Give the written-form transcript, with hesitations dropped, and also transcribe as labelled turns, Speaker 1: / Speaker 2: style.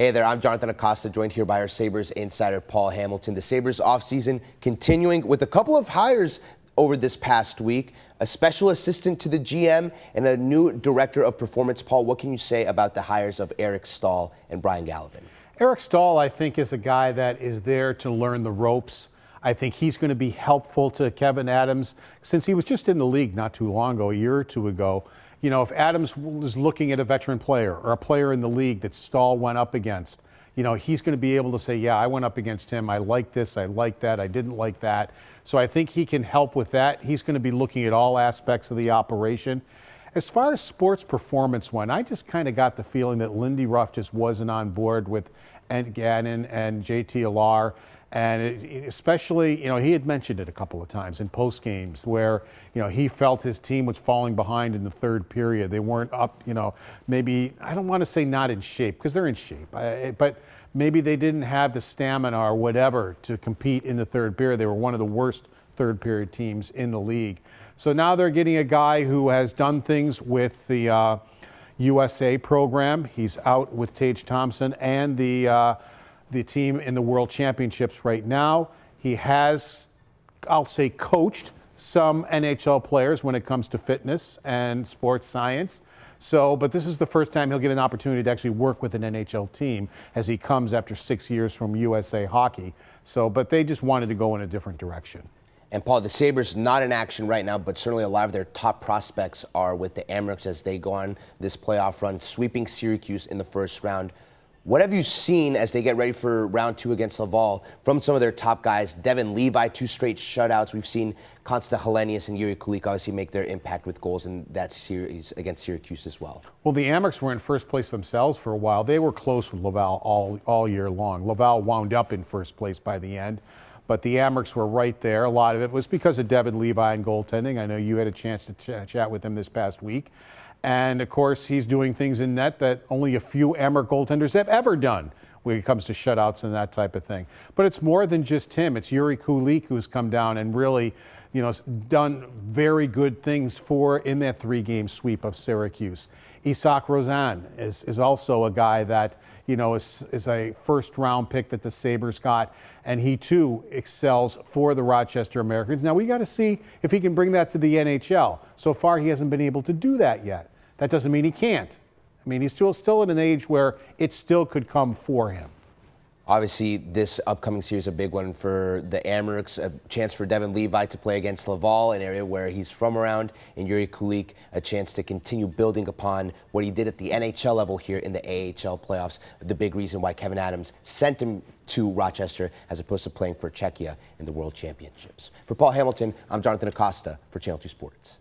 Speaker 1: Hey there, I'm Jonathan Acosta, joined here by our Sabres insider Paul Hamilton. The Sabres offseason continuing with a couple of hires over this past week, a special assistant to the GM and a new director of performance. Paul, what can you say about the hires of Eric Staal and Brian Galivan?
Speaker 2: Eric Staal, I think, is a guy that is there to learn the ropes. I think he's going to be helpful to Kevyn Adams since he was just in the league not too long ago, a year or two ago. You know, if Adams was looking at a veteran player or a player in the league that Staal went up against, you know, he's going to be able to say, yeah, I went up against him. I like this. I like that. I didn't like that. So I think he can help with that. He's going to be looking at all aspects of the operation. As far as sports performance went, I just kind of got the feeling that Lindy Ruff just wasn't on board with Ed Gannon and JT Alar. And especially, you know, he had mentioned it a couple of times in post games where, you know, he felt his team was falling behind in the third period. They weren't up, you know, maybe, I don't want to say not in shape because they're in shape, but maybe they didn't have the stamina or whatever to compete in the third period. They were one of the worst third period teams in the league. So now they're getting a guy who has done things with the USA program. He's out with Tage Thompson and the team in the World Championships right now. He has, I'll say, coached some NHL players when it comes to fitness and sports science. So, but this is the first time he'll get an opportunity to actually work with an NHL team as he comes after 6 years from USA Hockey. So, but they just wanted to go in a different direction.
Speaker 1: And Paul, the Sabres not in action right now, but certainly a lot of their top prospects are with the Amerks as they go on this playoff run, sweeping Syracuse in the first round. What have you seen as they get ready for round 2 against Laval from some of their top guys? Devin Levi, 2 straight shutouts. We've seen Konsta Helenius and Jiri Kulich obviously make their impact with goals in that series against Syracuse as well.
Speaker 2: Well, the Amerks were in first place themselves for a while. They were close with Laval all year long. Laval wound up in first place by the end, but the Amerks were right there. A lot of it was because of Devin Levi and goaltending. I know you had a chance to chat with him this past week. And, of course, he's doing things in net that only a few Amerks goaltenders have ever done when it comes to shutouts and that type of thing. But it's more than just him. It's Jiri Kulich who's come down and really, you know, done very good things in that 3-game sweep of Syracuse. Isak Rozan is also a guy that, you know, is a first-round pick that the Sabres got, and he, too, excels for the Rochester Americans. Now, we got to see if he can bring that to the NHL. So far, he hasn't been able to do that yet. That doesn't mean he can't. I mean, he's still at an age where it still could come for him.
Speaker 1: Obviously, this upcoming series is a big one for the Amerks, a chance for Devin Levi to play against Laval, an area where he's from around, and Jiri Kulich, a chance to continue building upon what he did at the NHL level here in the AHL playoffs. The big reason why Kevyn Adams sent him to Rochester as opposed to playing for Czechia in the World Championships. For Paul Hamilton, I'm Jonathan Acosta for Channel 2 Sports.